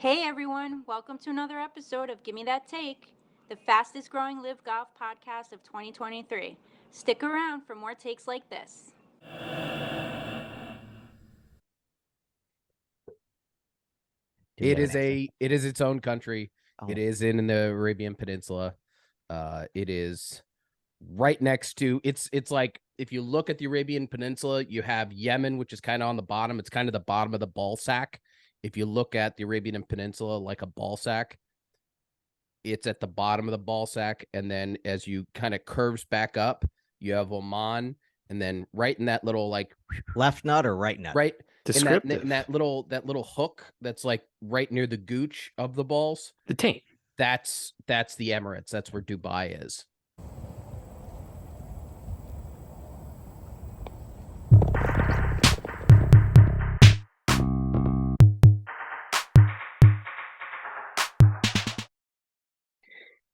Hey everyone, welcome to another episode of Gimme That Take, the fastest growing live golf podcast of 2023. Stick around for more takes like this. Do we have an answer? It is its own country. Oh. It is in the Arabian Peninsula. It is right next to it's like if you look at the Arabian Peninsula, you have Yemen, which is kind of on the bottom. It's kind of the bottom of the ball sack. If you look at the Arabian Peninsula like a ball sack, it's at the bottom of the ball sack, and then as you kind of curves back up, you have Oman, and then right in that little like Left nut or right nut? right Descriptive. in that little hook that's like right near the gooch of the balls. The taint. That's the Emirates. That's where Dubai is.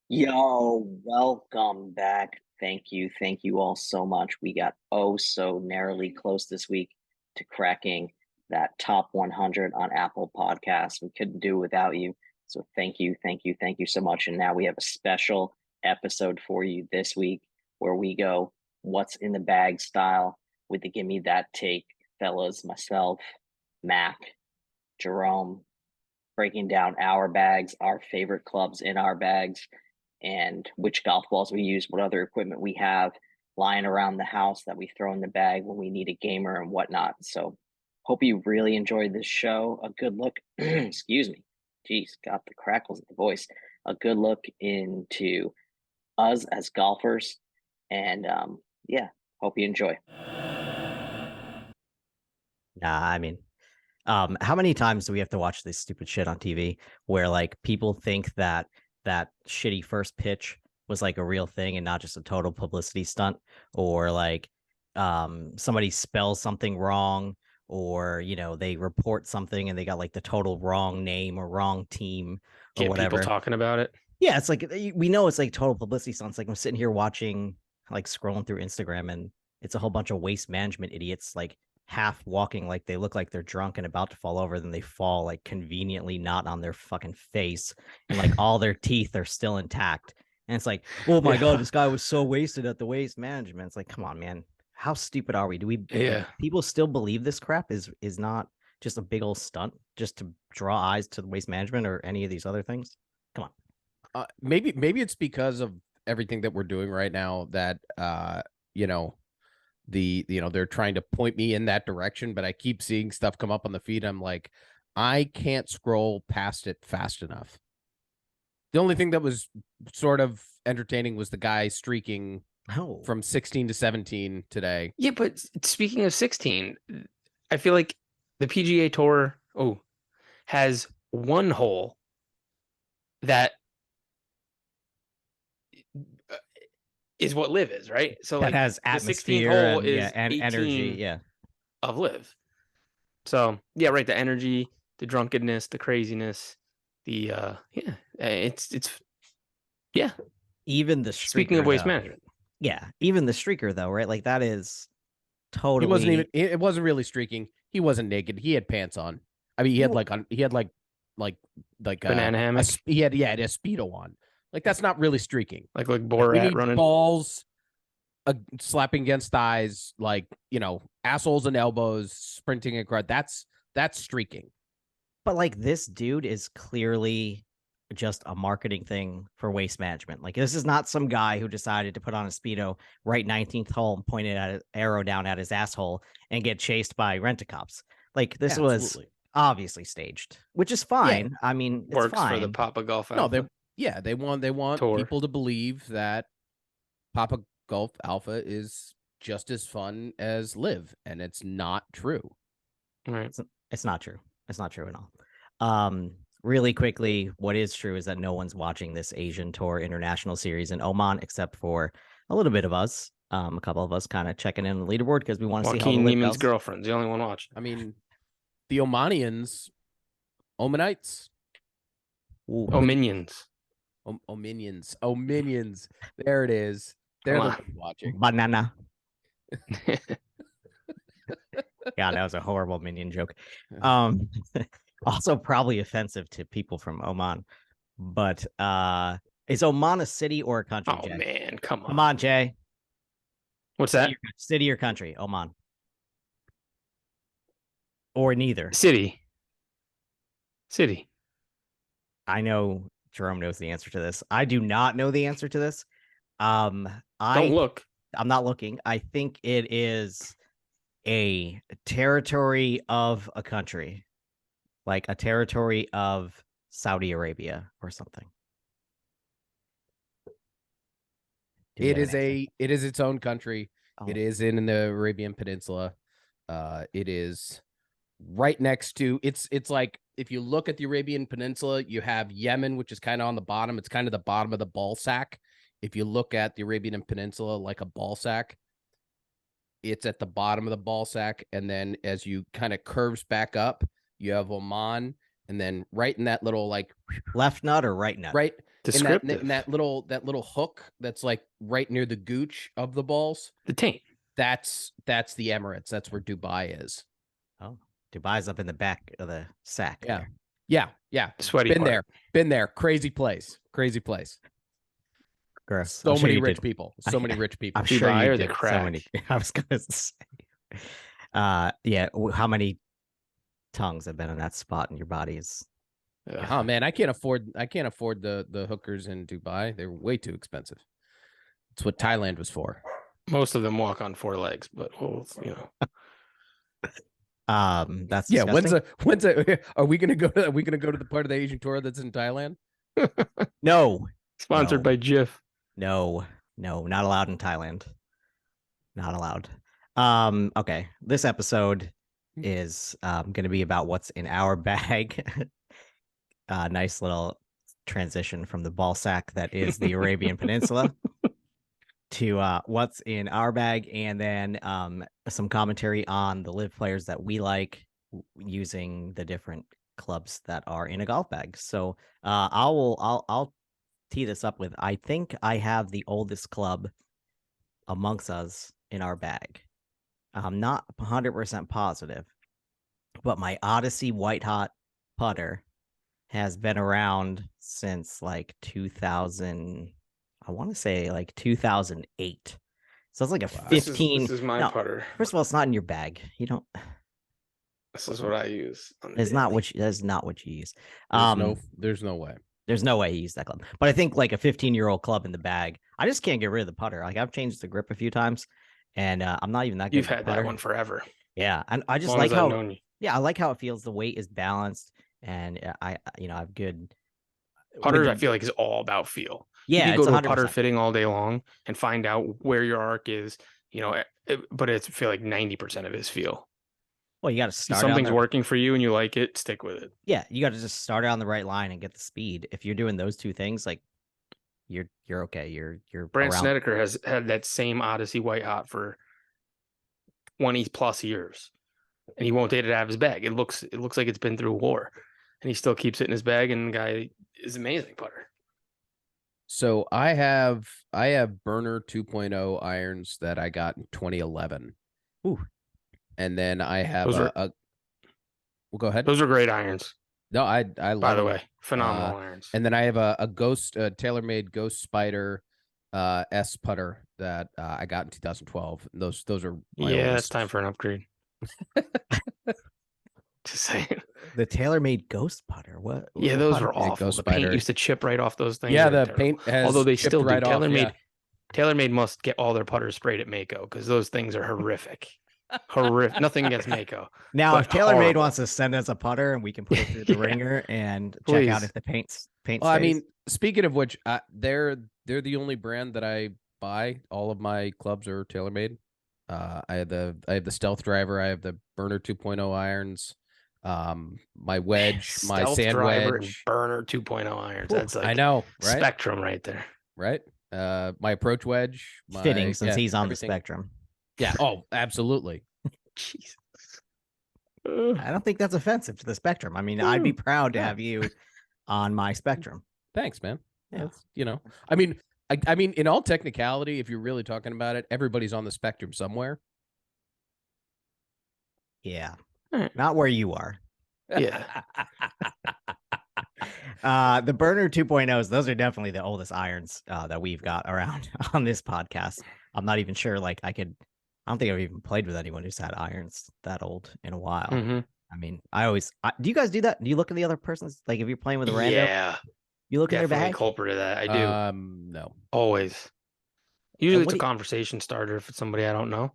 Yo, welcome back. Thank you all so much. We got so narrowly close this week to cracking that top 100 on Apple Podcasts. We couldn't do it without you. So thank you so much. And now we have a special episode for you this week where we go what's in the bag style with the Gimme That Take fellas, myself, Mac, Jerome, breaking down our bags, our favorite clubs in our bags, and which golf balls we use, what other equipment we have lying around the house that we throw in the bag when we need a gamer and whatnot. So hope you really enjoyed this show. A good look, excuse me, geez, got the crackles of the voice. A good look into us as golfers. And yeah, hope you enjoy. Nah, I mean, how many times do we have to watch this stupid shit on TV where like people think that that shitty first pitch was like a real thing and not just a total publicity stunt, or like somebody spells something wrong, or they report something and they got like the total wrong name or wrong team or Get whatever. people talking about it. Yeah, it's like we know it's like total publicity stunts. Like I'm sitting here watching, like scrolling through Instagram, and it's a whole bunch of waste management idiots like half walking like they look like they're drunk and about to fall over, then they fall like conveniently not on their fucking face, and like all their teeth are still intact. And it's like, oh my god, this guy was so wasted at the waste management. It's like, come on, man. How stupid are we? Do we people still believe this crap is not just a big old stunt just to draw eyes to the waste management or any of these other things? Come on. Maybe it's because of everything that we're doing right now that they're trying to point me in that direction, but I keep seeing stuff come up on the feed. I'm like, I can't scroll past it fast enough. The only thing that was sort of entertaining was the guy streaking from 16 to 17 today. Yeah, but speaking of 16, I feel like the PGA Tour has one hole that is what live is, right? So that like has atmosphere hole and, is and energy, of live. So yeah, right. The energy, the drunkenness, the craziness, the it's even the streaker, speaking of waste management. Yeah, even the streaker though, right? Like that is totally. He wasn't even. It wasn't really streaking. He wasn't naked. He had pants on. I mean, he had like banana hammock. He had a Speedo on. Like that's not really streaking. Like Borat running balls, slapping against thighs, like assholes and elbows, sprinting across. That's streaking. But like this dude is clearly just a marketing thing for waste management. Like this is not some guy who decided to put on a Speedo, right 19th hole, and point it at an arrow down at his asshole and get chased by rent-a-cops. Like this was obviously staged, which is fine. Yeah. I mean, it's works fine. for the Papa Golf Alpha. No, they want Tour. People to believe that Papa Golf Alpha is just as fun as Live, and it's not true. Right. It's not true. It's not true at all. Really quickly, what is true is that no one's watching this Asian Tour International Series in Oman except for a little bit of us. A couple of us kind of checking in on the leaderboard because we want to see how the Neiman's girlfriend's the only one watching. I mean, the Omanians, Omanites, Ominions. Minions. There it is. They're the watching. Banana. Yeah, that was a horrible minion joke. Also probably offensive to people from Oman. But is Oman a city or a country, Oh Jay? man, come Come on, Jay. What's that? City or country, Oman. Or neither. City. I know Jerome knows the answer to this. I do not know the answer to this. Don't look. I'm not looking. I think it is a territory of a country, like a territory of Saudi Arabia or something. Do we It have is an answer? it is its own country. Oh. It is in the Arabian Peninsula. It is right next to it's like if you look at the Arabian Peninsula, you have Yemen, which is kind of on the bottom. It's kind of the bottom of the ball sack. If you look at the Arabian Peninsula like a ball sack, it's at the bottom of the ball sack. And then as you kind of curves back up, you have Oman. And then right in that little like Left nut or right nut? right Descriptive. in that little hook that's like right near the gooch of the balls. The taint. That's the Emirates. That's where Dubai is. Oh, Dubai's up in the back of the sack. Yeah. there. Yeah. Sweaty Been part. there. Crazy place. Gross. So I'm sure many you rich did. people. So many rich people. I'm sure Dubai you or the did crack? so many. I was gonna say. Yeah. How many tongues have been in that spot in your body? Is Ugh. Oh man, I can't afford the hookers in Dubai. They're way too expensive. It's what Thailand was for. Most of them walk on 4 legs, but well, that's Yeah, disgusting. are we gonna go to the part of the Asian tour that's in Thailand? No, sponsored No. by Jif. no, not allowed in Thailand. Not allowed. Okay. This episode is going to be about what's in our bag. Nice little transition from the ball sack that is the Arabian Peninsula to what's in our bag, and then some commentary on the live players that we like using the different clubs that are in a golf bag. So I'll tee this up with, I think I have the oldest club amongst us in our bag. I'm not 100% positive, but my Odyssey White Hot putter has been around since like 2000. I want to say like 2008. So it's like a 15. This is my No, putter. First of all, it's not in your bag. You don't. This is what I use. It's not what you. That's not what you use. There's no way. There's no way he used that club. But I think like a 15-year-old club in the bag, I just can't get rid of the putter. Like I've changed the grip a few times, and I'm not even that good. You've with had putter. that one forever. Yeah, and I As just long like as I've how. known you. Yeah, I like how it feels. The weight is balanced, and I have good. Putters, I feel like, is all about feel. Yeah, you can go it's to a putter 100%. fitting all day long and find out where your arc is. But I feel like 90% of it is feel. Well, you got to If start. something's working for you and you like it, stick with it. Yeah, you got to just start on the right line and get the speed. If you're doing those two things, like you're okay. You're Brant around. Snedeker has had that same Odyssey White Hot for 20 plus years, and he won't take it out of his bag. It looks like it's been through war, and he still keeps it in his bag. And the guy is amazing putter. So I have burner 2.0 irons that I got in 2011. Ooh. And then I have Those are- well, go ahead. Those are great irons, No, I love by the them. way. Phenomenal irons. And then I have a Ghost TaylorMade Ghost Spider S putter that I got in 2012. Those are my Yeah, it's oldest. time for an upgrade. Just saying. The TaylorMade Ghost putter. What? Yeah, what those putter? were awful. Ghost The paint Spider. used to chip right off those things. Yeah, They're the terrible. paint has Although they chipped still do. right off, yeah. TaylorMade must get all their putters sprayed at Mako because those things are horrific. Horrific. Nothing against Mako. Now, but if TaylorMade horrible. wants to send us a putter and we can put it through the Yeah. ringer and check out Please. if the paint Well, I stays. mean, speaking of which, they're the only brand that I buy. All of my clubs are TaylorMade. I have the Stealth Driver. I have the Burner 2.0 irons. My wedge, my Stealth sand driver and wedge. burner 2.0 irons. That's like I know, right? spectrum right there. Right. My approach wedge. fitting since he's on everything. the spectrum. Yeah. Oh, absolutely. Jesus. I don't think that's offensive to the spectrum. I mean, I'd be proud to have you on my spectrum. Thanks, man. Yeah. That's, I mean, I mean, in all technicality, if you're really talking about it, everybody's on the spectrum somewhere. Yeah. Alright. Not where you are. Yeah. The burner 2.0s, those are definitely the oldest irons that we've got around on this podcast. I'm not even sure, like, I don't think I've even played with anyone who's had irons that old in a while. Mhm. I mean, do you guys do that? Do you look at the other person's, like, if you're playing with a rando, Yeah. you look in their Definitely a bag? culprit of that. I do. No. Always. Usually it's what a do you- conversation starter if it's somebody I don't know.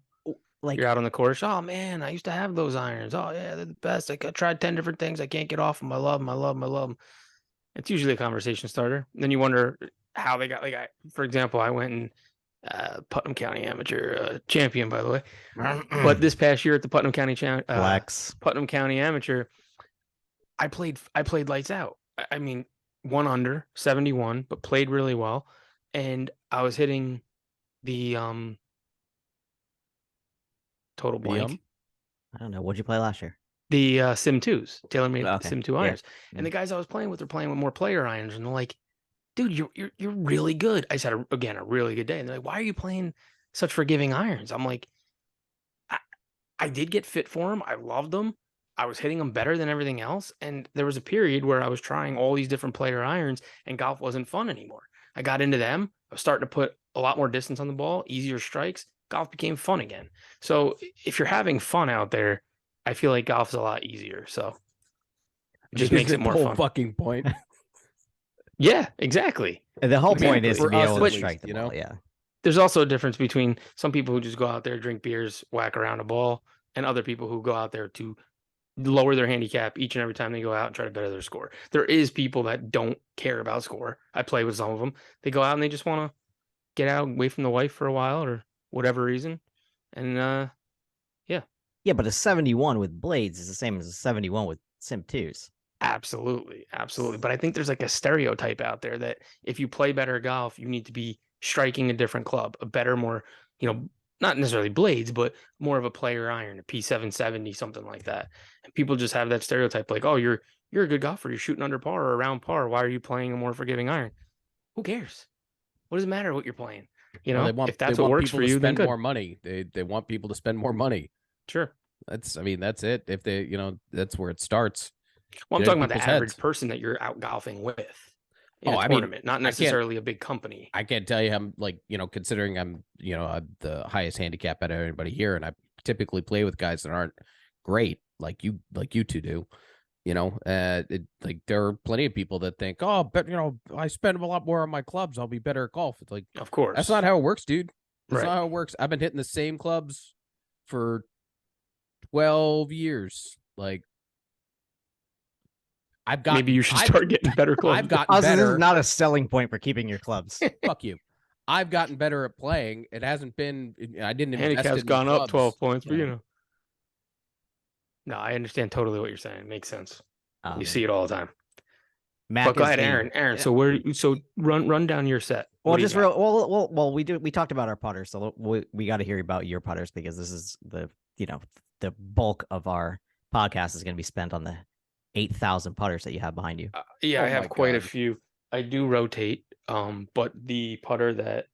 Like, You're out on the course. Oh man, I used to have those irons. Oh yeah, they're the best. I tried 10 different things. I can't get off them. I love them. I love them. I love them. It's usually a conversation starter. Then you wonder how they got. For example, I went and Putnam County Amateur champion, by the way. But this past year at the Putnam County flex. Putnam County Amateur, I played lights out. I mean, 1 under 71, but played really well, and I was hitting the total blank. I don't know. What'd you play last year? The Sim 2s, TaylorMade Okay, Sim 2 yeah. irons. And the guys I was playing with were playing with more player irons, and they're like, "Dude, you're really good." I said again, a really good day, and they're like, "Why are you playing such forgiving irons?" I'm like, I did get fit for them. I loved them. I was hitting them better than everything else, and there was a period where I was trying all these different player irons, and golf wasn't fun anymore. I got into them. I was starting to put a lot more distance on the ball, easier strikes. Golf became fun again. So if you're having fun out there, I feel like golf is a lot easier. So it just makes it more whole fun. fucking point. Yeah, exactly. The whole point is to For be us able at to least, strike the you ball. know? Yeah. There's also a difference between some people who just go out there, drink beers, whack around a ball, and other people who go out there to lower their handicap each and every time they go out and try to better their score. There is people that don't care about score. I play with some of them. They go out and they just want to get out away from the wife for a while or whatever reason. And Yeah, but a 71 with blades is the same as a 71 with Sim 2s. absolutely. Absolutely. But I think there's like a stereotype out there that if you play better golf, you need to be striking a different club, a better, more, not necessarily blades, but more of a player iron, a P770, something like that. And people just have that stereotype like, oh, you're a good golfer. You're shooting under par or around par. Why are you playing a more forgiving iron? Who cares? What does it matter what you're playing? Well, If that's what works for you, then spend good. more money. They want people to spend more money. Sure. That's it. If they, that's where it starts. Well, I'm Get in talking about the people's average heads. person that you're out golfing with in Oh, a I mean, tournament, not I can't- necessarily a big company. I can't tell you I'm like, considering I'm, the highest handicap out of anybody here, and I typically play with guys that aren't great, like you two do. Like there are plenty of people that think, oh, but I spend a lot more on my clubs, I'll be better at golf. It's like, Of course. that's not how it works, dude. That's Right. not how it works. I've been hitting the same clubs for 12 years. Like, Maybe you should start getting better clubs. I've gotten Also, this better. is not a selling point for keeping your clubs. Fuck you. I've gotten better at playing. It hasn't been. I didn't invest Handicap's in gone up clubs, 12 points, but you No, I understand totally what you're saying. It makes sense. Um, You see it all the time. Mac But go is ahead, the- Aaron. Aaron, Yeah. so run down your set. Well, What do you just got? real. Well, we talked about our putters, so we got to hear about your putters because this is the bulk of our podcast is going to be spent on the 8,000 putters that you have behind you. Yeah, Oh I have my quite a God. few. I do rotate, but the putter that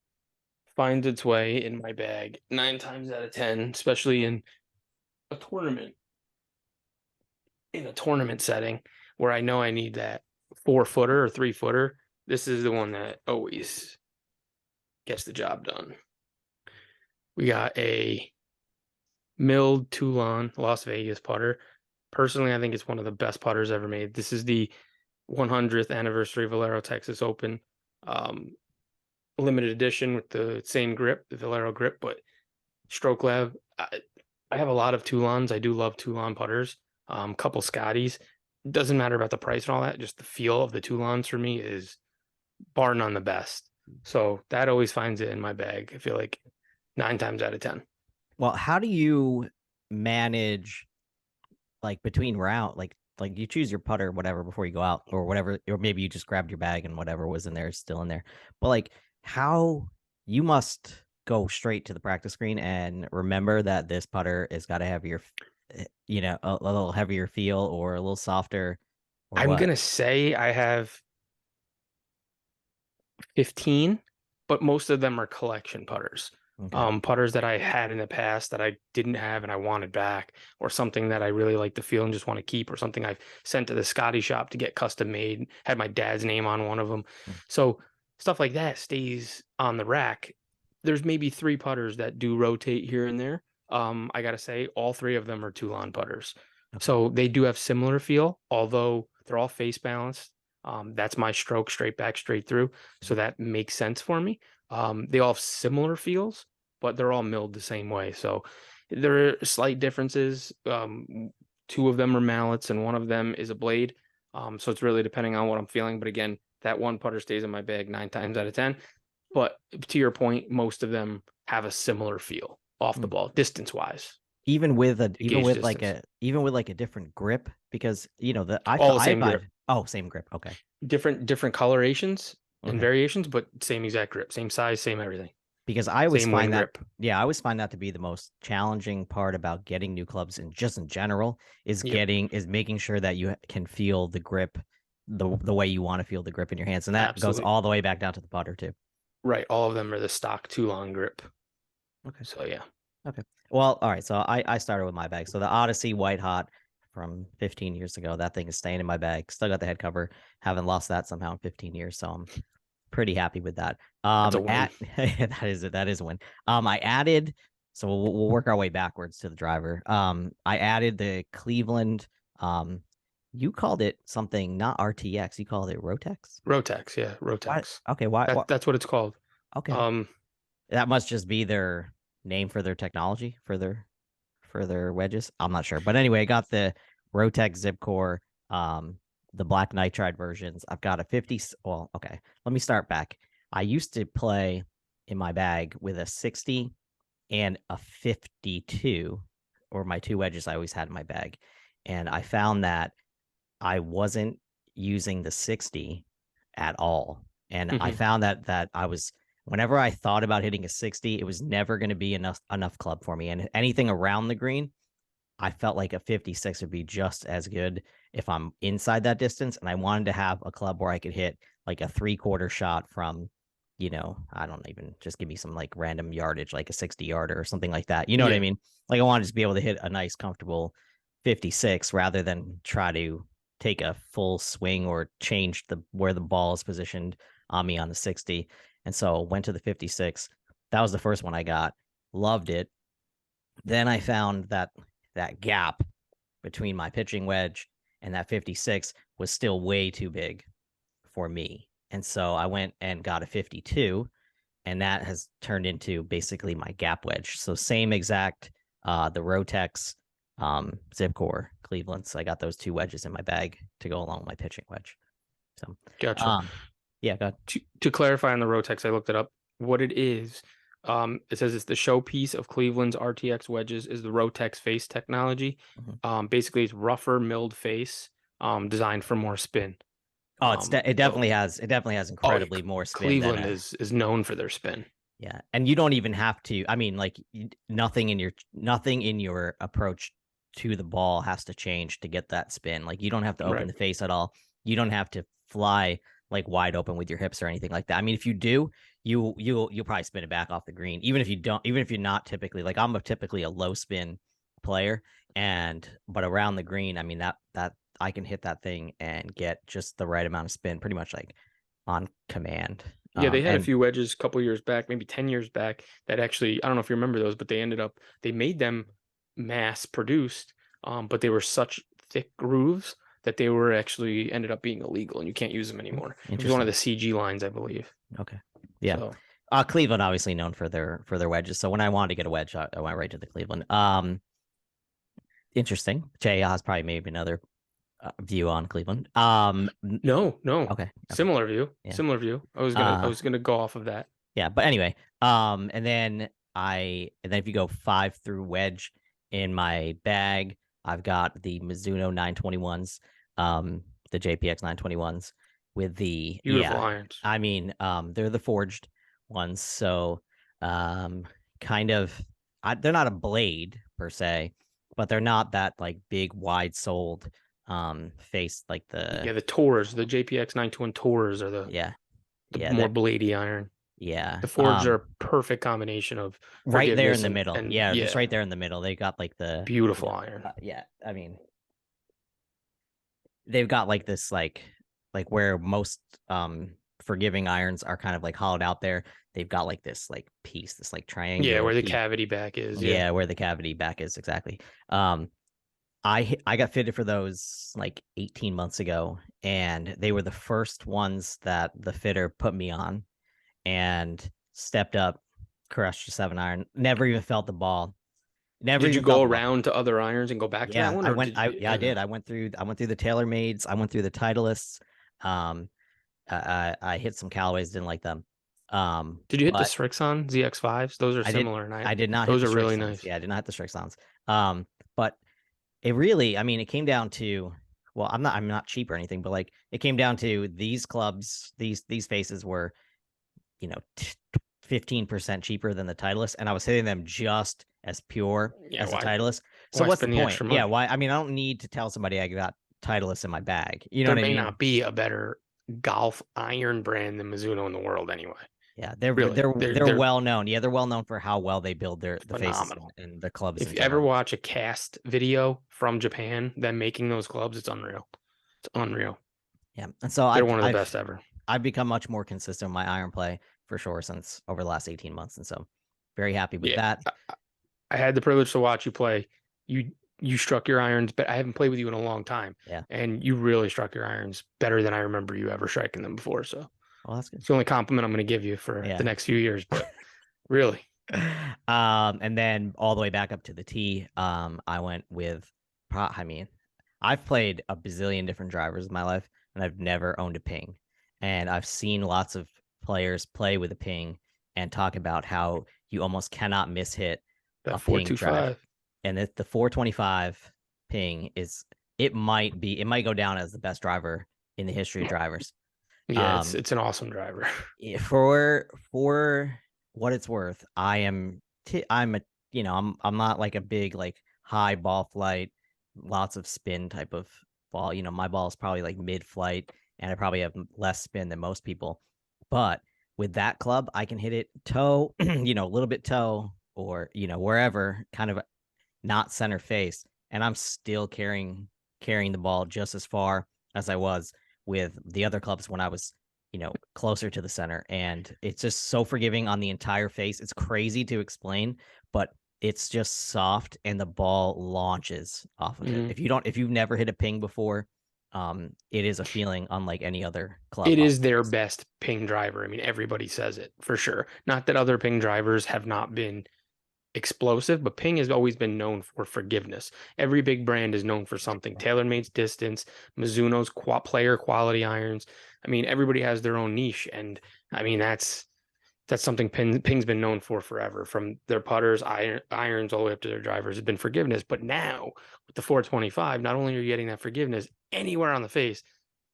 finds its way in my bag 9 times out of 10, especially in a tournament, setting where I know I need that 4-footer or 3-footer, this is the one that always gets the job done. We got a milled Toulon Las Vegas putter. Personally, I think it's one of the best putters ever made. This is the 100th anniversary Valero Texas Open limited edition with the same grip, the Valero grip, but stroke lab. I have a lot of Toulons. I do love Toulon putters. Couple Scotties. Doesn't matter about the price and all that. Just the feel of the Toulons for me is bar none the best. So that always finds it in my bag. I feel like 9 times out of 10. Well, how do you manage like between round, like you choose your putter, whatever, before you go out or whatever, or maybe you just grabbed your bag and whatever was in there is still in there. But like how you must go straight to the practice screen and remember that this putter has got to have your, a little heavier feel or a little softer. Or I'm what? going to say I have 15, but most of them are collection putters. Okay. Putters that I had in the past that I didn't have and I wanted back, or something that I really like the feel and just want to keep, or something I've sent to the Scotty shop to get custom made, had my dad's name on one of them. Mm. So stuff like that stays on the rack. There's maybe 3 putters that do rotate here and there. I gotta say, all 3 of them are Toulon putters. Okay. So they do have similar feel, although they're all face balanced. That's my stroke, straight back, straight through. So that makes sense for me. They all have similar feels, but they're all milled the same way. So there are slight differences. 2 of them are mallets and one of them is a blade. So it's really depending on what I'm feeling. But again, that one putter stays in my bag 9 times out of 10. But to your point, most of them have a similar feel off the ball, distance wise. Even with gauge like distance. a different grip, because the All the same grip. Oh, same grip. Okay. Different colorations and Okay. variations, but same exact grip, same size, same everything. Because I always Same wing find that, grip. yeah, I always find that to be the most challenging part about getting new clubs, and just in general, is Yep. making sure that you can feel the grip the way you want to feel the grip in your hands, and that Absolutely. goes all the way back down to the putter too. Right. All of them are the stock Toulon grip. Okay. So yeah. Okay. Well, all right. So I started with my bag. So the Odyssey White Hot from 15 years ago. That thing is staying in my bag. Still got the head cover. Haven't lost that somehow in 15 years. So I'm pretty happy with that. That's a win. That is a win. I added. So we'll work our way backwards to the driver. I added the Cleveland. You called it something, not RTX. You called it Rotex. Rotex, yeah, Rotex. Okay. Why? That's what it's called. Okay. That must just be their name for their technology, for their wedges. I'm not sure. But anyway, I got the Rotex Zip Core, the black nitride versions. I've got a 50. Well, okay. Let me start back. I used to play in my bag with a 60 and a 52, or my 2 wedges I always had in my bag. And I found that I wasn't using the 60 at all. And I found that I was, whenever I thought about hitting a 60, it was never going to be enough club for me. And anything around the green, I felt like a 56 would be just as good if I'm inside that distance. And I wanted to have a club where I could hit like a 3/4 shot from, I don't even, just give me some like random yardage, like a 60 yarder or something like that. You know what I mean? Like I wanted to just be able to hit a nice, comfortable 56 rather than try to take a full swing or change where the ball is positioned on me on the 60. And so went to the 56. That was the first one I got. Loved it. Then I found that gap between my pitching wedge and that 56 was still way too big for me. And so I went and got a 52, and that has turned into basically my gap wedge. So same exact, the Rotex Zip Core Cleveland. So I got those 2 wedges in my bag to go along with my pitching wedge. So Gotcha. Yeah, go ahead. To clarify on the Rotex, I looked it up. What it is, it says it's the showpiece of Cleveland's RTX wedges is the Rotex face technology. Basically, it's rougher milled face, designed for more spin. Oh, it definitely has incredibly more spin. Cleveland is known for their spin. Yeah, and you don't even have to. I mean, like nothing in your approach to the ball has to change to get that spin. Like you don't have to open the face at all. You don't have to fly like wide open with your hips or anything like that. I mean, if you do, you'll probably spin it back off the green. Even if you don't, even if you're not typically, like I'm typically a low spin player, but around the green, I mean that I can hit that thing and get just the right amount of spin, pretty much like on command. Yeah, they had a few wedges a couple years back, maybe 10 years back, that actually, I don't know if you remember those, but they made them mass produced, but they were such thick grooves that they were actually ended up being illegal and you can't use them anymore. It was one of the CG lines, I believe. Okay. Yeah. So, Cleveland obviously known for their wedges. So when I wanted to get a wedge, I went right to the Cleveland. Interesting. Jay has probably maybe another view on Cleveland. No. Okay. Similar view. Yeah. Similar view. I was gonna go off of that. Yeah, but anyway, and then if you go 5 through wedge in my bag, I've got the Mizuno 921s, the JPX 921s with the Beautiful irons. I mean, they're the forged ones, so kind of they're not a blade per se, but they're not that like big wide soled face like the the Tours, the JPX 921 Tours are the more bladey iron. Yeah. The Fords are a perfect combination of right there in forgiveness the middle. and Yeah, just right there in the middle. They got like the beautiful iron. yeah, I mean, they've got like this like where most forgiving irons are kind of like hollowed out there. They've got like this like piece, this like triangular. Yeah, where the piece. cavity back is. Yeah, where the cavity back is exactly. I got fitted for those like 18 months ago, and they were the first ones that the fitter put me on, and stepped up, crushed a 7-iron. Never even felt the ball. Never Did you even felt go the ball. around to other irons and go back to that Yeah, one? I Or went. did you, I did. I went through the TaylorMades. I went through the Titleists. Um, I hit some Callaways. Didn't like them. Did you hit the But Srixon ZX5s? Those are I did. similar, and I did not hit those the are really Srixons. nice. Yeah, I did not hit the Srixons. But it really, I mean, it came down to, well, I'm not cheap or anything, but like it came down to these clubs, these faces were, 15% cheaper than the Titleist, and I was hitting them just as pure Yeah, as the why- Titleist. So why what's the spend the point? extra Yeah, money? why? I mean, I don't need to tell somebody I got Titleist in my bag. You know There what I may mean? not be a better golf iron brand than Mizuno in the world anyway. Yeah, they're Really, they're well known. Yeah, they're well known for how well they build the faces phenomenal. and the clubs. If in you ever general. watch a cast video from Japan, them making those clubs, it's unreal. It's unreal. Yeah, and so They're one of the best ever. I've become much more consistent with my iron play for sure since over the last 18 months, and so very happy with that. I had the privilege to watch you play. You struck your irons, but I haven't played with you in a long time. Yeah, and you really struck your irons better than I remember you ever striking them before. So well, that's good. it's the only compliment I'm going to give you for the next few years. But really, and then all the way back up to the tee, I went with. I mean, I've played a bazillion different drivers in my life, and I've never owned a ping. And I've seen lots of players play with a ping and talk about how you almost cannot mishit that a ping drive. 425. And the 425 ping it might go down as the best driver in the history of drivers. Yeah, it's an awesome driver. For what it's worth, I'm not like a big like high ball flight, lots of spin type of ball. My ball is probably like mid flight, and I probably have less spin than most people. But with that club, I can hit it toe, a little bit toe, or wherever, kind of not center face, and I'm still carrying the ball just as far as I was with the other clubs when I was closer to the center. And it's just so forgiving on the entire face. It's crazy to explain, but it's just soft and the ball launches off of it. If you've never hit a ping before, it is a feeling unlike any other club. It is their best ping driver. I mean, everybody says it for sure. Not that other ping drivers have not been explosive, but ping has always been known for forgiveness. Every big brand is known for something. TaylorMade's distance, Mizuno's player quality irons. I mean, everybody has their own niche, and I mean that's something Ping's been known for forever. From their putters, irons, all the way up to their drivers, has been forgiveness. But now with the 425, not only are you getting that forgiveness anywhere on the face,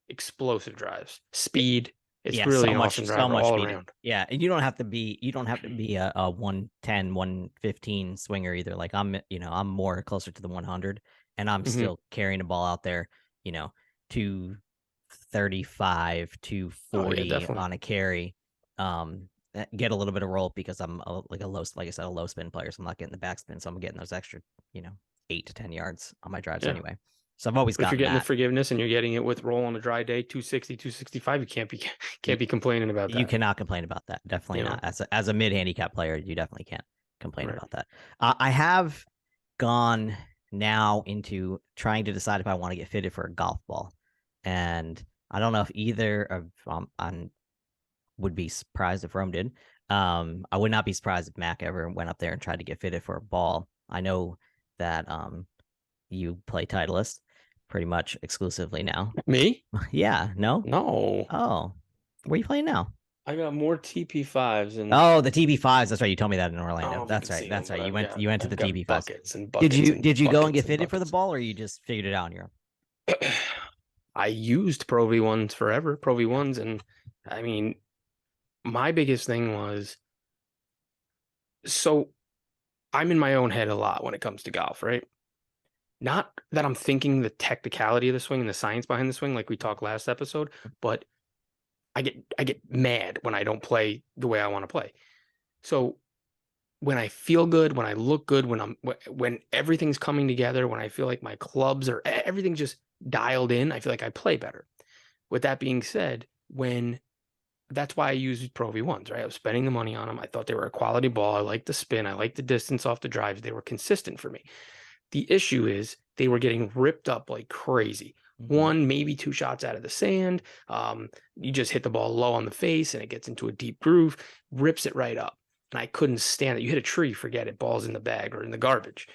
explosive drives, speed. It's really an awesome driver all around. Yeah, and you don't have to be a 110, 115 swinger either. Like I'm more closer to the 100, and I'm still carrying a ball out there, 235, 240 on a carry. Get a little bit of roll because I'm like a low spin player, so I'm not getting the backspin, so I'm getting those extra 8 to 10 yards on my drives anyway. So I've always got. If you're getting the forgiveness and you're getting it with roll on a dry day, 260, 265, you can't be complaining about that. You cannot complain about that. Definitely not. As a mid handicap player, you definitely can't complain about that. I have gone now into trying to decide if I want to get fitted for a golf ball, and I don't know if either of I would be surprised if Rome did. I would not be surprised if Mac ever went up there and tried to get fitted for a ball. I know that you play Titleist pretty much exclusively now. Me? Yeah. No. Oh, where are you playing now? I got more TP5s and the TP5s. That's right. You told me that in Orlando. That's right. That's right. You went to the TP5s. Buckets and buckets. Did you go and get fitted for the ball, or you just figured it out on your own? I used Pro V1s forever, Pro V1s, and I mean, my biggest thing was, so I'm in my own head a lot when it comes to golf, right? Not that I'm thinking the technicality of the swing and the science behind the swing, like we talked last episode, but I get mad when I don't play the way I want to play. So when I feel good, when I look good, when everything's coming together, when I feel like my clubs are everything's just dialed in, I feel like I play better. With that being said, that's why I used Pro V1s, right? I was spending the money on them. I thought they were a quality ball. I liked the spin. I liked the distance off the drives. They were consistent for me. The issue is they were getting ripped up like crazy. One, maybe two shots out of the sand. You just hit the ball low on the face and it gets into a deep groove, rips it right up. And I couldn't stand it. You hit a tree, forget it. Ball's in the bag or in the garbage.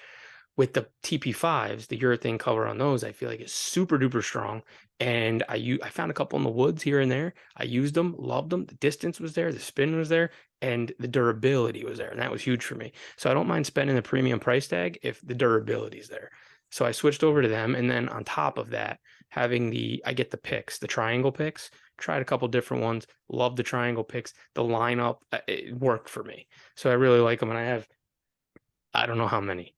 With the TP5s, the urethane cover on those, I feel like it's super duper strong. And I found a couple in the woods here and there. I used them, loved them. The distance was there, the spin was there, and the durability was there. And that was huge for me. So I don't mind spending the premium price tag if the durability is there. So I switched over to them. And then on top of that, I get the picks, the triangle picks. Tried a couple different ones. Love the triangle picks. The lineup, it worked for me. So I really like them. And I don't know how many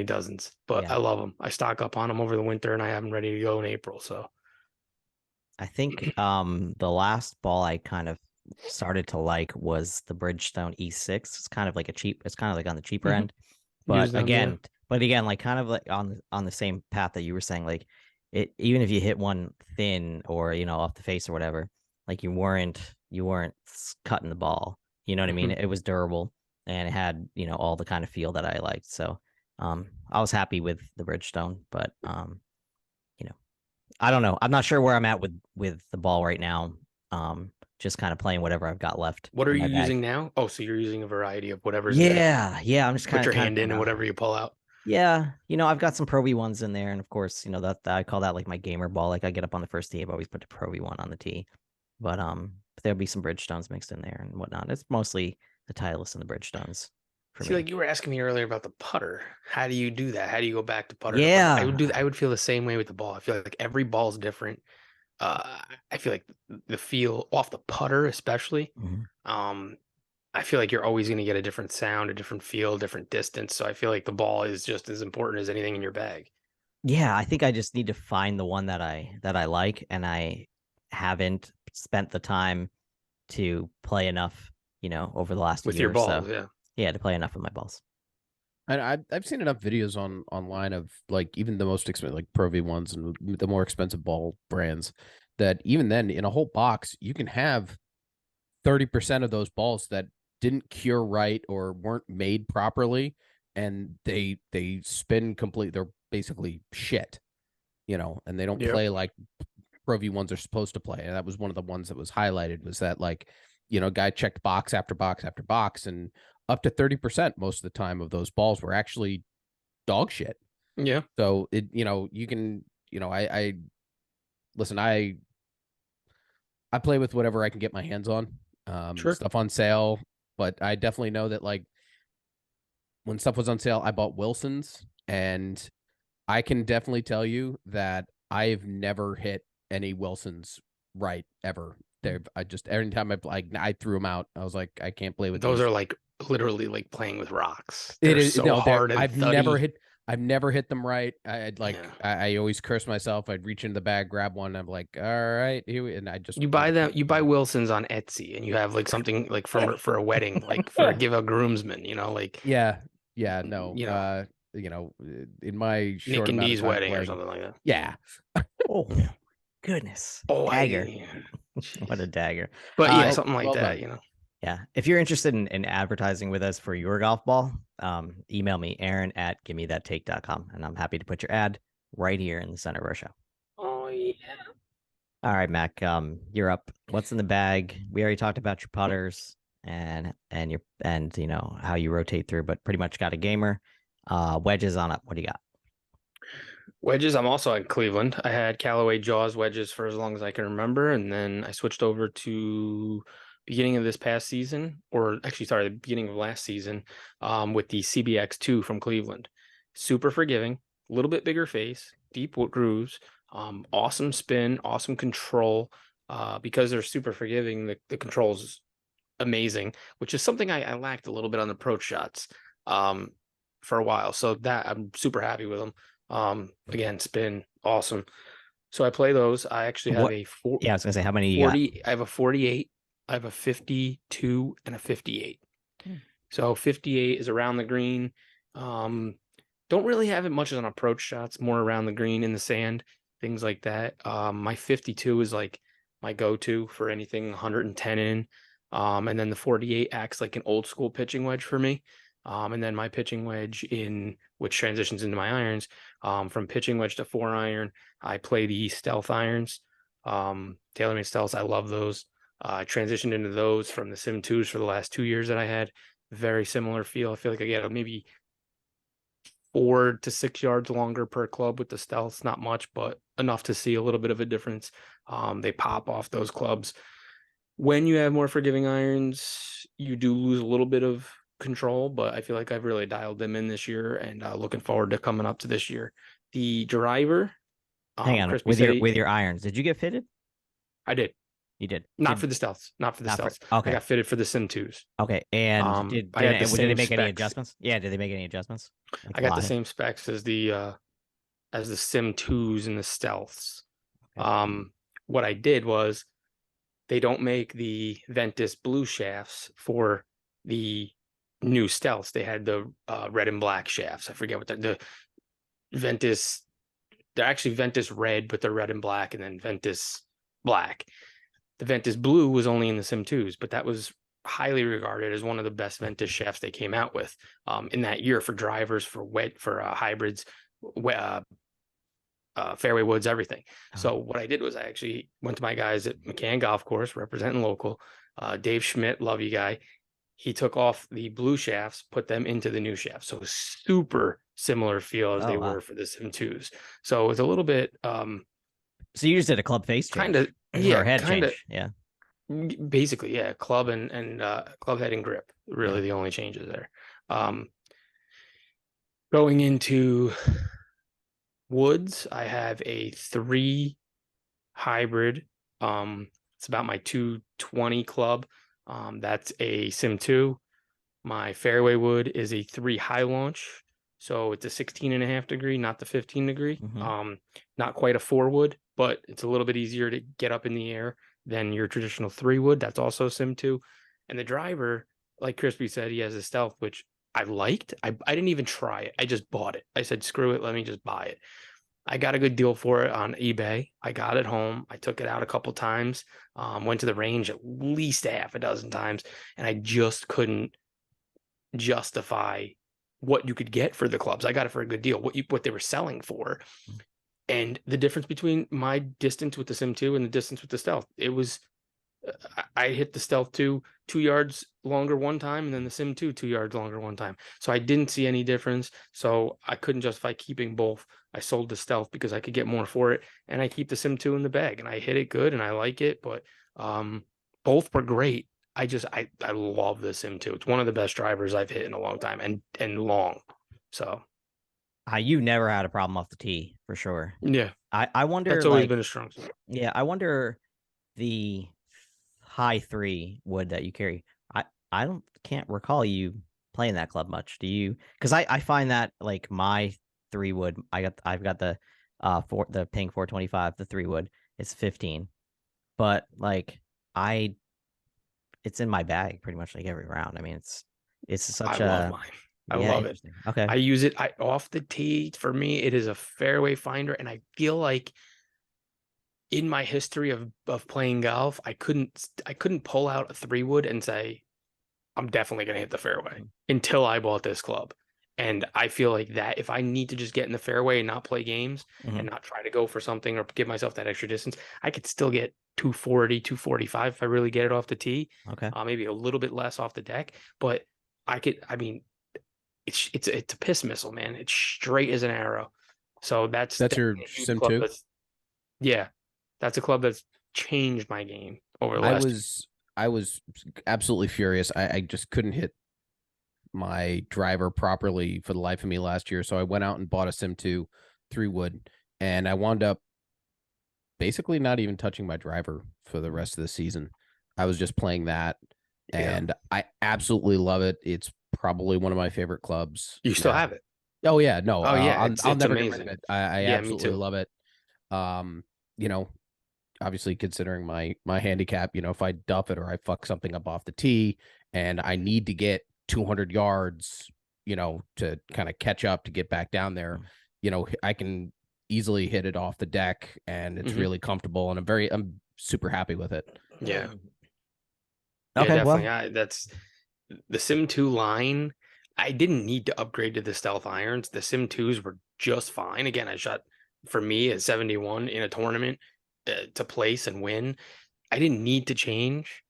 dozens, but Yeah. I love them. I stock up on them over the winter and I have them ready to go in April. So I think the last ball I kind of started to like was the Bridgestone E6. It's kind of like on the cheaper Mhm. end. But use them, yeah. again, like kind of like on the same path that you were saying, like even if you hit one thin or off the face or whatever, like you weren't cutting the ball. You know what I mean? Mhm. It was durable and it had, all the kind of feel that I liked. So I was happy with the Bridgestone, but I don't know. I'm not sure where I'm at with the ball right now. Just kind of playing whatever I've got left What are in my you bag. using now? Oh, so you're using a variety of whatever's in there. Yeah. I'm just Put your kind hand of in and whatever you pull out. Yeah, I've got some Pro V1s in there, and of course, that I call that like my gamer ball. Like I get up on the first tee, I've always put the Pro V1 on the tee, but there'll be some Bridgestones mixed in there and whatnot. It's mostly the Titleist and the Bridgestones for See, me. like you were asking me earlier about the putter. How do you do that? How do you go back to putter to putter? Yeah, I would feel the same way with the ball. I feel like every ball's different. I feel like the feel off the putter, especially. Mhm. I feel like you're always going to get a different sound, a different feel, different distance. So I feel like the ball is just as important as anything in your bag. Yeah. I think I just need to find the one that I like, and I haven't spent the time to play enough, over the last With year your or so. balls, yeah. Yeah, to play enough with my balls. And I've seen enough videos online of like even the most expensive like Pro V1s and the more expensive ball brands that even then in a whole box you can have 30% of those balls that didn't cure right or weren't made properly and they spin complete. They're basically shit, and they don't Yep. play like Pro V1s are supposed to play. And that was one of the ones that was highlighted was that like, guy checked box after box after box and up to 30% most of the time of those balls were actually dog shit. Yeah. So you can, I listen, I play with whatever I can get my hands on. Sure. Stuff on sale, but I definitely know that like when stuff was on sale, I bought Wilson's, and I can definitely tell you that I've never hit any Wilson's right ever. I just every time I threw them out, I was like, I can't play with Those these. are like literally like playing with rocks. It They're is so no, hard and I've thuddy. never hit them right. I'd like Yeah. I always curse myself. I'd reach into the bag, grab one, and I'm like, all right, and I just You buy Wilson's on Etsy and you have like something like for a wedding, like for a give a groomsman, like yeah, no, in my Nick short and amount of Dee's time wedding or playing, something like that. yeah, Oh, Yeah. goodness. Oh, Dagger. jeez. What a dagger. But yeah, well, something like well that, done. Yeah. If you're interested in advertising with us for your golf ball, email me, Aaron@gimmethattake.com, and I'm happy to put your ad right here in the center of our show. Oh yeah. All right, Mac, you're up. What's in the bag? We already talked about your putters and how you rotate through, but pretty much got a gamer. Wedges on up. What do you got? Wedges, I'm also at Cleveland. I had Callaway Jaws wedges for as long as I can remember, and then I switched over to beginning of this past season, or actually, sorry, the beginning of last season, with the CBX2 from Cleveland. Super forgiving, a little bit bigger face, deep grooves, awesome spin, awesome control. Because they're super forgiving, the control's amazing, which is something I lacked a little bit on the approach shots for a while. So that I'm super happy with them. Again, spin, awesome. So I play those. I actually have What- a four, Yeah, I was gonna say how many you got? 40. I have a 48. I have a 52 and a 58. Hmm. So 58 is around the green. Don't really have it much as an approach shots, more around the green in the sand, things like that. My 52 is like my go-to for anything 110 in. And then the 48 acts like an old school pitching wedge for me. And then my pitching wedge which transitions into my irons, from pitching wedge to 4-iron, I play the stealth irons, TaylorMade stealths. I love those. I transitioned into those from the Sim 2s for the last 2 years that I had. Very similar feel. I feel like I get maybe 4 to 6 yards longer per club with the stealths. Not much, but enough to see a little bit of a difference. They pop off those clubs. When you have more forgiving irons, you do lose a little bit of control, but I feel like I've really dialed them in this year, and looking forward to coming up to this year. The driver, Hang on, Crispy with said with your irons, did you get fitted? I did. You did. Not Did- for the stealths. Not for the not for- stealths. okay. I got fitted for the Sim 2s. Okay, and I had the did they same make any specs. adjustments? Yeah, did they make any adjustments? Like I got the live? same specs as the Sim 2s and the stealths. Okay. What I did was they don't make the Ventus blue shafts for the new stealths. They had the red and black shafts. I forget what the Ventus. They're actually Ventus red, but they're red and black, and then Ventus black. The Ventus blue was only in the Sim 2s, but that was highly regarded as one of the best Ventus shafts they came out with in that year for drivers, for hybrids, fairway woods, everything. So what I did was I actually went to my guys at McCann Golf Course, representing local. Dave Schmidt, love you guy. He took off the blue shafts, put them into the new shafts. So super similar feel as Oh, they wow. were for the Sim 2s. So it's a little bit So you just did a club face change, kind of or head kind of change, yeah. basically, yeah, club and club head and grip, really the only changes there. Going into woods, I have a 3 hybrid. It's about my 220 club. That's a Sim 2. My fairway wood is a 3 high launch. So it's a 16.5 degree, not the 15 degree. Mhm. Not quite a 4 wood, but it's a little bit easier to get up in the air than your traditional 3 wood. That's also Sim 2. And the driver, like Crispy said, he has a stealth, which I liked. I didn't even try it. I just bought it. I said, screw it, let me just buy it. I got a good deal for it on eBay. I got it home. I took it out a couple times, went to the range at least half a dozen times, and I just couldn't justify what you could get for the clubs. I got it for a good deal, what they were selling for. And the difference between my distance with the Sim 2 and the distance with the stealth, it was I hit the stealth 2 yards longer one time, and then the Sim 2 yards longer one time. So I didn't see any difference. So I couldn't justify keeping both. I sold the stealth because I could get more for it, and I keep the Sim 2 in the bag, and I hit it good and I like it. But both were great. I love the Sim 2. It's one of the best drivers I've hit in a long time, and long. So You never had a problem off the tee for sure. yeah, I wonder, that's always like, been a strong suit. yeah, I wonder the high 3 wood that you carry. I can't recall you playing that club much. Do you? Because I find that, like, my 3 wood, I've got the the pink 425, the 3 wood. It's 15, but like it's in my bag pretty much like every round. I mean, it's such I a love mine. I love it. interesting. Okay. I use it off the tee. For me, it is a fairway finder, and I feel like in my history of playing golf, I couldn't pull out a 3 wood and say I'm definitely going to hit the fairway until I bought this club. And I feel like that if I need to just get in the fairway and not play games and not try to go for something or give myself that extra distance, I could still get 240, 245 if I really get it off the tee. Okay. Maybe a little bit less off the deck, but I mean, it's a piss missile, man. It's straight as an arrow. So that's your definitely a huge Sim club 2? yeah, that's a club that's changed my game over the last. I was absolutely furious. I just couldn't hit my driver properly for the life of me last year. So I went out and bought a Sim 2 3 wood, and I wound up basically not even touching my driver for the rest of the season. I was just playing that, and I absolutely love it. It's probably one of my favorite clubs. You still have it? Oh yeah, no. Oh yeah, I'll it's never amazing. get rid of it. I Yeah, me absolutely too. love it. you know, obviously considering my handicap, you know, if I duff it or I fuck something up off the tee and I need to get 200 yards, you know, to kind of catch up to get back down there, you know, I can easily hit it off the deck and it's really comfortable, and I'm super happy with it. Yeah. Okay, definitely. well, That's the Sim 2 line. I didn't need to upgrade to the stealth irons. The Sim 2s were just fine. Again, I shot for me at 71 in a tournament to place and win. I didn't need to change,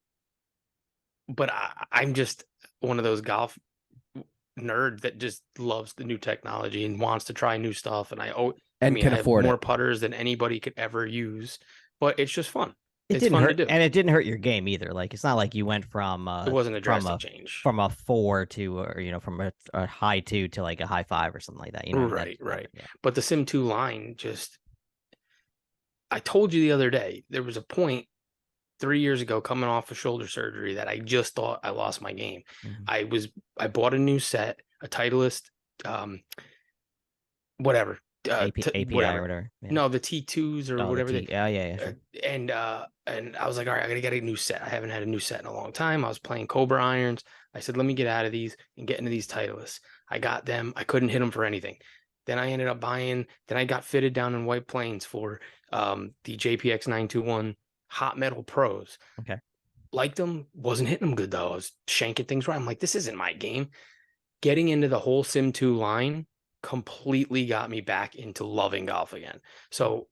but I'm just one of those golf nerd that just loves the new technology and wants to try new stuff. And I And can I have afford more it. putters than anybody could ever use, but it's just fun. it It's didn't fun hurt, to do. and it didn't hurt your game either. Like it's not like you went It wasn't a drastic change. from a 4 to, or you know, from a high 2 to like a high 5 or something like that. You know, Right. Yeah. But the Sim 2 line just, I told you the other day, there was a point 3 years ago coming off of shoulder surgery that I just thought I lost my game. I bought a new set, a Titleist, whatever, API whatever. or whatever. Yeah. No, the T2s or whatever. Yeah. Sure. And I was like, all right, I gotta get a new set. I haven't had a new set in a long time. I was playing Cobra irons. I said, let me get out of these and get into these Titleists. I got them. I couldn't hit them for anything. Then I ended up buying. Then I got fitted down in White Plains for the JPX 921 Hot Metal Pros. Okay. Liked them. Wasn't hitting them good though. I was shanking things right. I'm like, this isn't my game. Getting into the whole Sim 2 line completely got me back into loving golf again. So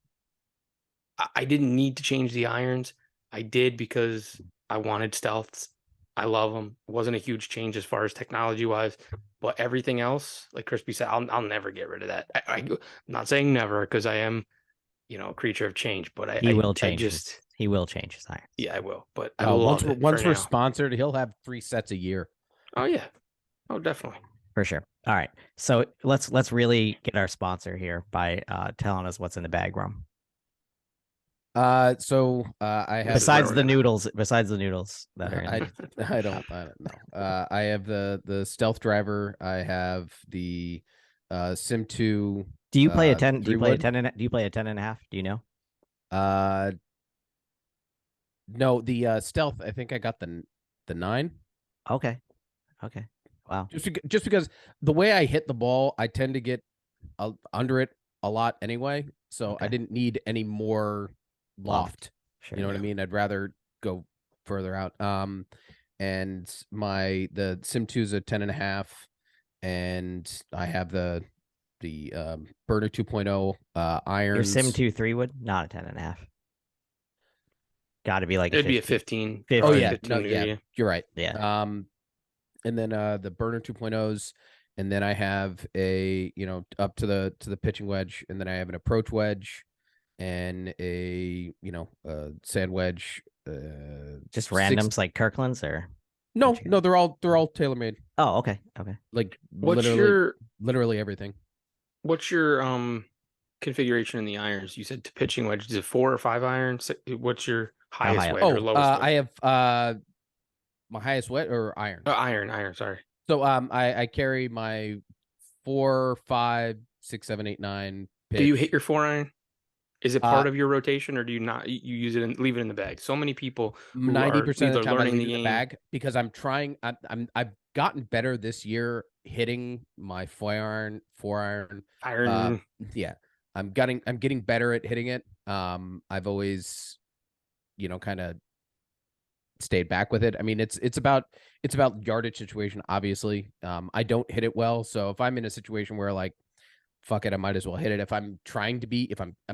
I didn't need to change the irons. I did because I wanted stealths. I love them. It wasn't a huge change as far as technology wise, but everything else, like Crispy said, I'll never get rid of that. I'm not saying never, because I am, you know, a creature of change. But He will change. He will change his irons. Yeah, I will. But I love it. Once we're sponsored, he'll have 3 sets a year. Oh yeah. Oh, definitely. For sure. All right. So let's really get our sponsor here by telling us what's in the bag room. I have besides the noodles that are in I don't know. I have the stealth driver. I have the Sim 2. Do you play a 10? Do you play a 3-wood? 10 and do you play a 10.5? Do you know? No, the stealth, I think I got the 9. Okay. Wow. Just because the way I hit the ball, I tend to get under it a lot anyway. So I didn't need any more loft. Sure. You know what I mean? I'd rather go further out. And the Sim 2 is a 10.5, and I have the Burner 2.0 irons. Your Sim 2 3-wood, not a 10.5. Got to be like it'd be a 15. 15. Oh yeah, 15 yeah, you're right. Yeah. And then the Burner 2.0s, and then I have a, you know, up to the pitching wedge, and then I have an approach wedge and a, you know, sand wedge. Just randoms like Kirkland's, or no, they're all tailor-made. Oh, okay. Like What's literally everything. What's your configuration in the irons? You said to pitching wedge. Is it 4 or 5 irons? What's your highest wedge or lowest wedge? I have my highest wedge or iron. Iron. Sorry. So I carry my 4, 5, 6, 7, 8, 9 pitch. Do you hit your 4 iron? Is it part of your rotation, or do you not? You use it and leave it in the bag? So many people 90% of the time I leave it in the game. bag because I'm trying. I've gotten better this year hitting my 4 iron. Yeah, I'm getting better at hitting it. I've always, you know, kind of stayed back with it. I mean, it's about yardage situation, obviously. I don't hit it well, so if I'm in a situation where like, fuck it, I might as well hit it. If I'm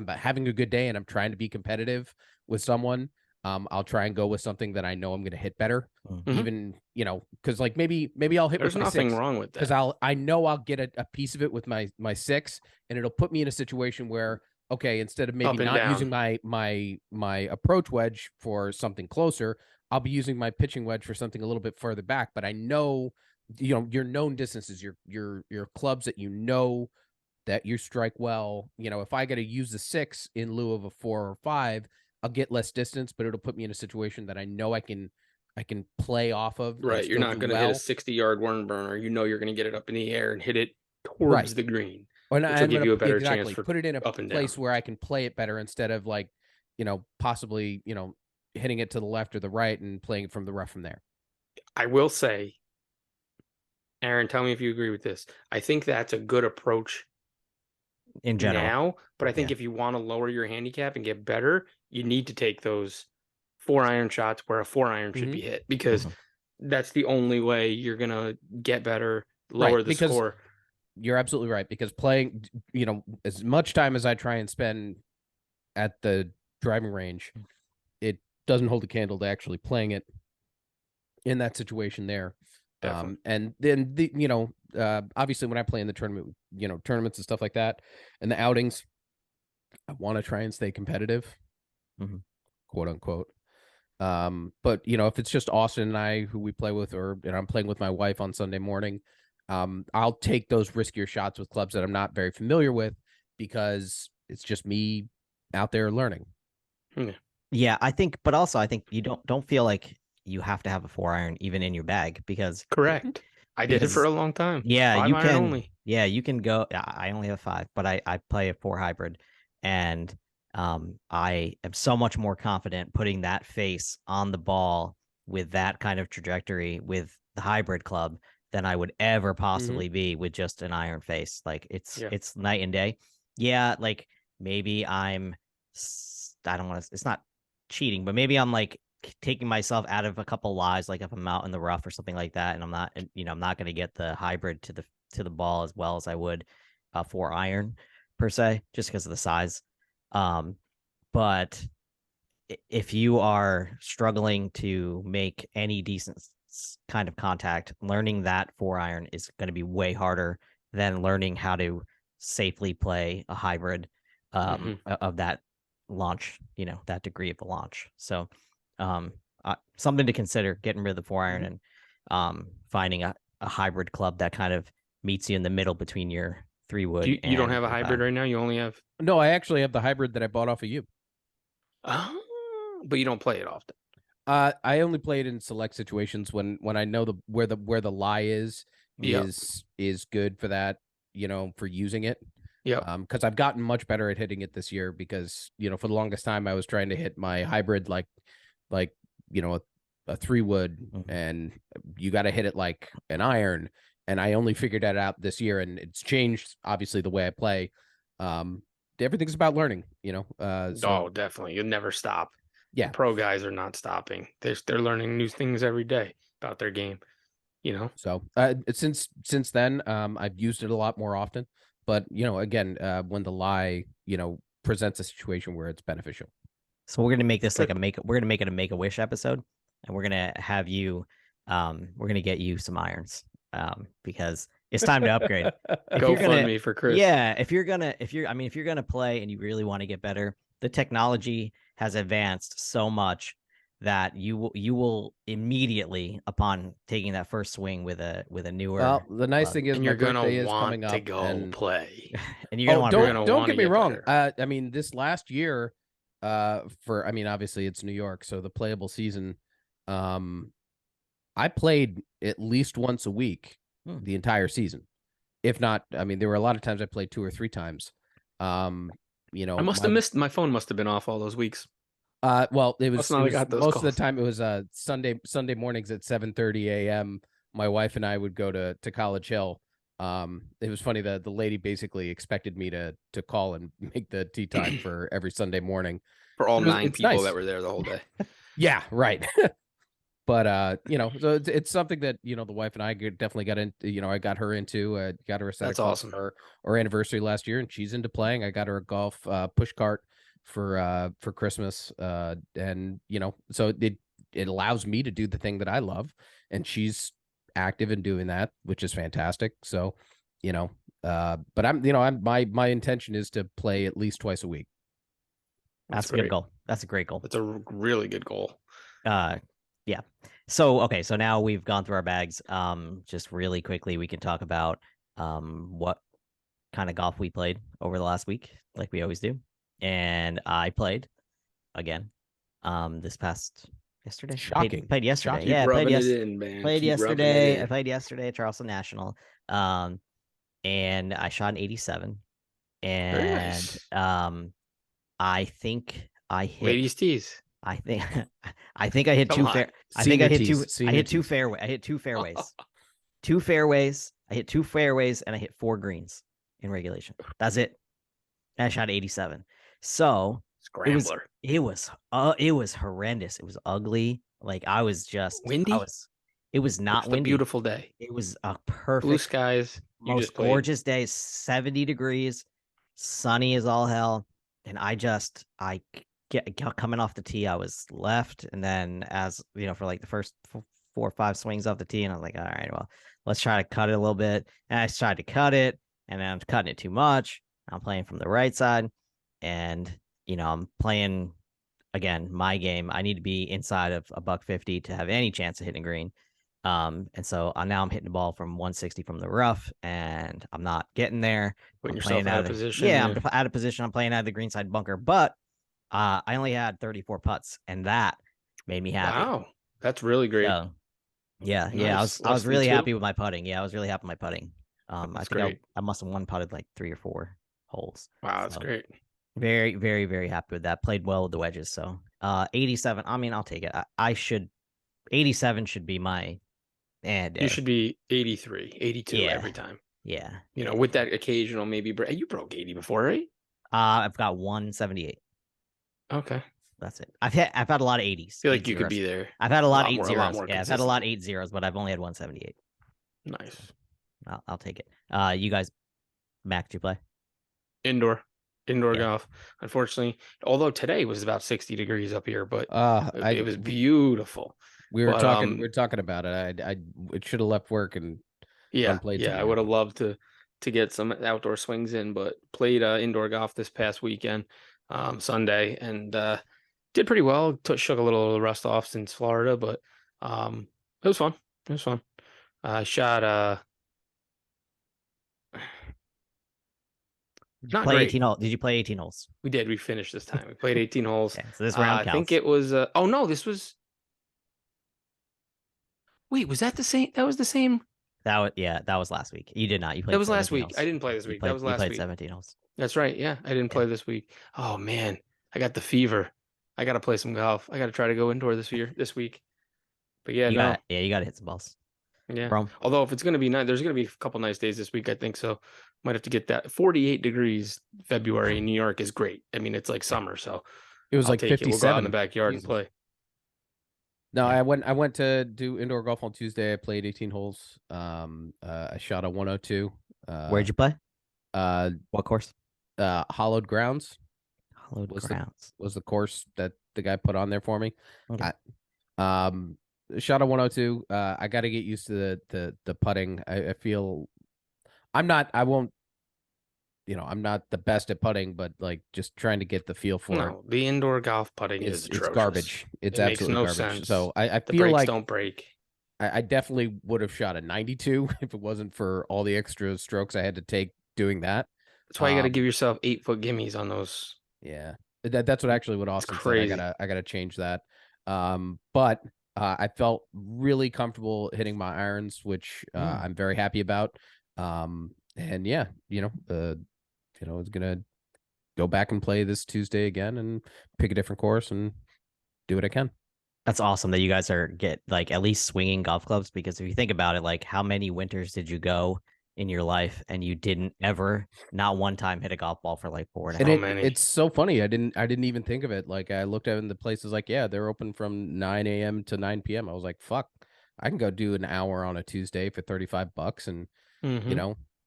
having a good day and I'm trying to be competitive with someone, I'll try and go with something that I know I'm going to hit better. Even, you know, because like maybe I'll hit. There's with my nothing 6, wrong with that, because I know I'll get a piece of it with my 6, and it'll put me in a situation where, okay, instead of maybe not using my approach wedge for something closer, I'll be using my pitching wedge for something a little bit further back. But I know, you know, your known distances, your clubs that you know that you strike well. You know, if I got to use the 6 in lieu of a 4 or 5, I'll get less distance, but it'll put me in a situation that I know I can play off of. Right. You're not going to hit a 60-yard worm burner. You know, you're going to get it up in the air and hit it towards the green, which will give you a better chance for put it in a up and place down. where I can play it better instead of like possibly, hitting it to the left or the right and playing it from the rough from there. I will say, Aaron, tell me if you agree with this. I think that's a good approach in general. now, but I think Yeah. if you want to lower your handicap and get better, you need to take those 4-iron shots where a 4-iron should be hit, because that's the only way you're gonna get better, lower the because score. You're absolutely right, because playing, as much time as I try and spend at the driving range, it doesn't hold a candle to actually playing it in that situation there. And then obviously when I play in the tournament, tournaments and stuff like that, and the outings, I want to try and stay competitive, quote unquote. But if it's just Austin and I who we play with, and I'm playing with my wife on Sunday morning, I'll take those riskier shots with clubs that I'm not very familiar with, because it's just me out there learning. Yeah, I think you don't feel like you have to have a 4-iron even in your bag, because Correct. I did it for a long time. Yeah, 5 you iron can only. Yeah, you can go. I only have 5, but I play a 4 hybrid, and I am so much more confident putting that face on the ball with that kind of trajectory with the hybrid club than I would ever possibly be with just an iron face. Like it's night and day. Yeah, like maybe I don't want to. It's not cheating, but maybe I'm like taking myself out of a couple lives, like if I'm out in the rough or something like that, and I'm not going to get the hybrid to the ball as well as I would 4-iron per se, just because of the size. But if you are struggling to make any decent kind of contact, learning that 4-iron is going to be way harder than learning how to safely play a hybrid of that launch, that degree of the launch. So something to consider, getting rid of the 4-iron and finding a hybrid club that kind of meets you in the middle between your 3-wood. You don't have a hybrid right now? You only have... No, I actually have the hybrid that I bought off of you. But you don't play it often. I only play it in select situations when I know where the lie is good for that, for using it. Yeah. Because I've gotten much better at hitting it this year, because for the longest time I was trying to hit my hybrid like a 3-wood, and you got to hit it like an iron, and I only figured that out this year, and it's changed obviously the way I play. Everything's about learning, Oh, definitely. You'll never stop. Yeah. The pro guys are not stopping. They're learning new things every day about their game, So since then, I've used it a lot more often, but again, when the lie, presents a situation where it's beneficial. So we're gonna make this we're gonna make it a Make-A-Wish episode, and we're gonna have you, we're gonna get you some irons, because it's time to upgrade. Go fund me for Chris. Yeah, if you're gonna play and you really want to get better, the technology has advanced so much that you will immediately, upon taking that first swing with a newer. Well, the nice thing is, and my you're gonna birthday is want coming up to go and play, and you're gonna don't get me wrong. I mean, this last year, obviously it's New York, so the playable season, I played at least once a week the entire season. If not, there were a lot of times I played 2 or 3 times. I must have missed. My phone must have been off all those weeks. Well, it was most calls. of the time it was Sunday mornings at 7:30 a.m. My wife and I would go to College Hill. It was funny that the lady basically expected me to call and make the tea time for every Sunday morning for all 9 people nice. that were there the whole day. Yeah, right. But so it's something that the wife and I definitely got into. I got her into. Got her a set. That's awesome. For our anniversary last year, and she's into playing. I got her a golf push cart for Christmas, and so it allows me to do the thing that I love, and she's active in doing that, which is fantastic. So, but my intention is to play at least twice a week. That's a good goal. That's a great goal. That's a really good goal. Yeah. So, okay. So now we've gone through our bags. Just really quickly, we can talk about what kind of golf we played over the last week, like we always do. And I played again this past yesterday. Shocking. Played yesterday. Keep Yeah, played yesterday. Played yesterday. I played yesterday at Charleston National. And I shot an 87. And Very nice. I think I hit. Ladies tees. I think I think I hit Come two on. fair. I think Senior I hit tees, two. I senior hit two tees. fairway. I hit two fairways. Two fairways. I hit two fairways and I hit 4 greens in regulation. That's it. And I shot 87. So Scrambler. it was horrendous. It was ugly. Like I was Windy? it was not Just a windy. beautiful day. It was a Blue perfect, skies. You most just played. gorgeous day, 70 degrees, sunny as all hell. And I get coming off the tee, I was left. And then as you know, for like the first 4 or 5 swings off the tee, and I was like, all right, well, let's try to cut it a little bit. And I tried to cut it, and then I'm cutting it too much. I'm playing from the right side, and I'm playing again my game. I need to be inside of a $150 to have any chance of hitting green. And so now I'm hitting the ball from 160 from the rough, and I'm not getting there. Putting I'm yourself playing out of position. Yeah, I'm out of position. I'm playing out of the greenside bunker, but I only had 34 putts, and that made me happy. Wow, that's really great. So, yeah. Nice. I was Less than really 2? happy with my putting. Yeah, I was really happy with my putting. I That's think great. I must have one putted like 3 or 4 holes. Wow, that's So, great. very, very, very happy with that. Played well with the wedges. So 87. I mean, I'll take it. I should 87 should be my You should be 83, 82 Yeah. every time. Yeah. With that occasional maybe you broke 80 before, right? I've got 178. Okay. That's it. I've had a lot of 80s. I feel like 8 you could zeros. be there. I've had a lot of more 8 zeros. more Yeah, I've had a lot of 8 zeros, but I've only had 178. Nice. I'll take it. You guys, Mac, did you play? Indoor Yeah. golf. Unfortunately, although today was about 60 degrees up here, but it was beautiful. We were But, talking about it. I should have left work and Yeah, played I some would have here. loved to get some outdoor swings in, but played indoor golf this past weekend, Sunday, and did pretty well. Shook a little rust off since Florida, but it was fun. It was fun. I shot Did you not play great. 18 holes? Did you play 18 holes? We did. We finished this time. We played 18 holes. Okay, so this round I counts. think it was. Oh no, this was. Wait, was that the same? That was the same. That was last week. You did not. You played. That was last 17 week. holes. I didn't play this week. That was You last played week. 17 holes. That's right. Yeah, I didn't play this week. Oh man, I got the fever. I got to play some golf. I got to try to go indoor this week. But yeah, You no. got to hit some balls. Yeah. Bro. Although if it's going to be nice, there's going to be a couple nice days this week, I think. So might have to get that. 48 degrees February in New York is great. I mean, it's like summer, so It was I'll like take it. 57. We'll go out in the backyard and play. No, Yeah. I went to do indoor golf on Tuesday. I played 18 holes. I shot a 102. Where'd you play? What course? Hollowed Grounds. Hollowed was Grounds. Was the course that the guy put on there for me. Okay. Shot a 102. I got to get used to the putting. I feel I'm not the best at putting, but like just trying to get the feel for it. No, the indoor golf putting is It's atrocious. garbage. It's It makes absolutely no garbage. sense. So I The feel brakes like don't break. I definitely would have shot a 92 if it wasn't for all the extra strokes I had to take doing that. That's why you got to give yourself 8-foot gimmies on those. Yeah, that's what Austin said. crazy. I gotta change that. But I felt really comfortable hitting my irons, which I'm very happy about. And yeah, it's gonna go back and play this Tuesday again and pick a different course and do what I can. That's awesome that you guys are at least swinging golf clubs, because if you think about it, like how many winters did you go in your life and you didn't ever, not one time, hit a golf ball for like 4 and a half? It's so funny. I didn't even think of it. Like I looked at it in the places like, yeah, they're open from 9 a.m. to 9 p.m. I was like, fuck, I can go do an hour on a Tuesday for $35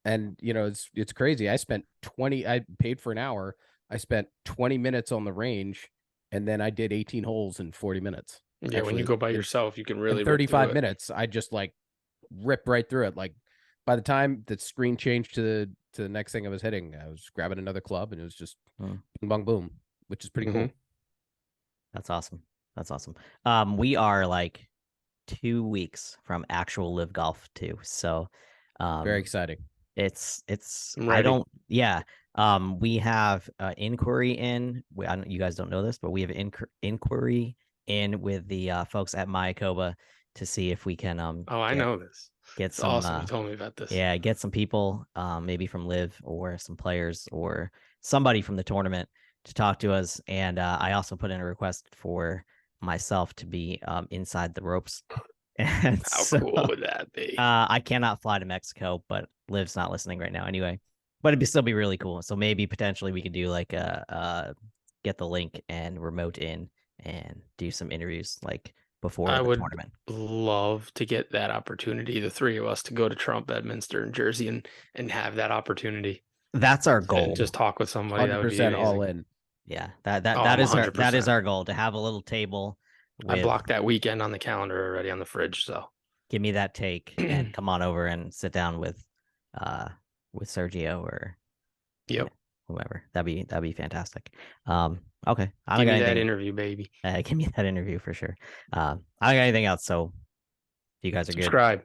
and it's crazy. I paid for an hour. I spent 20 minutes on the range and then I did 18 holes in 40 minutes. Yeah, when you go by yourself, you can really in 35 minutes. I just like ripped right through it. Like by the time the screen changed to the next thing I was hitting, I was grabbing another club and it was just bing, bong, boom, which is pretty cool. That's awesome. That's awesome. We are like 2 weeks from actual live golf too. So very exciting. It's I don't we have inquiry in. You guys don't know this, but we have inquiry in with the folks at Mayakoba to see if we can I know this. Get some awesome. You told me about this. Yeah, get some people maybe from live or some players or somebody from the tournament to talk to us. And I also put in a request for myself to be inside the ropes. And How so, cool would that be? I cannot fly to Mexico, but Liv's not listening right now anyway. But it'd still be really cool. So maybe potentially we could do like get the link and remote in and do some interviews like before I the would tournament. love to get that opportunity, the three of us, to go to Trump, Bedminster, and Jersey, and have that opportunity. That's our goal. And just talk with somebody. That would be 100% all amazing. in. Yeah, that Oh, that I'm is our 100%. goal, to have a little table. I blocked that weekend on the calendar already on the fridge. So Give me that take and come on over and sit down with Sergio or yep. whoever. That'd be fantastic. Okay, I Give don't got me that anything. interview, baby. Give me that interview for sure. I don't got anything else. So if you guys are good, Subscribe.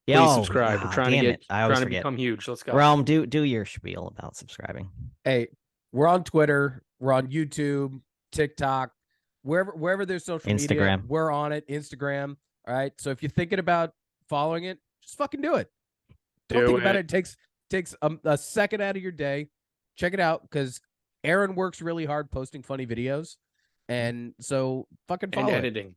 yeah, Please subscribe. We're trying to get I always trying to forget. become huge. Let's go. Realm, do your spiel about subscribing. Hey, we're on Twitter, we're on YouTube, TikTok, wherever there's social media, Instagram. we're on it. Instagram. All right. So if you're thinking about following it, just fucking do it. Don't Do think about it. it. It takes a second out of your day. Check it out because Aaron works really hard posting funny videos, and so fucking follow And it. editing.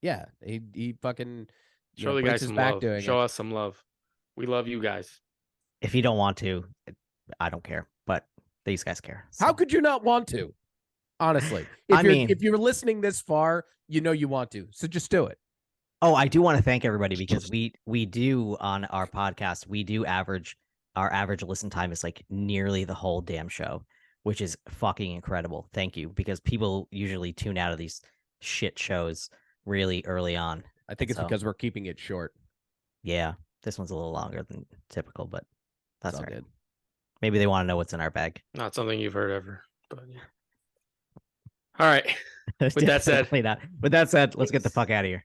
Yeah, he fucking Show the breaks guys his some back love. doing Show it. us some love. We love you guys. If you don't want to, I don't care, but these guys care. How so. could you not want to? Honestly, if you're listening this far, you know you want to. So just do it. Oh, I do want to thank everybody because we do on our podcast, our average listen time is like nearly the whole damn show, which is fucking incredible. Thank you, because people usually tune out of these shit shows really early on. I think it's because we're keeping it short. Yeah, this one's a little longer than typical, but that's all right. good. Maybe they want to know what's in our bag. Not something you've heard ever, but yeah. All right. With that said, let's get the fuck out of here.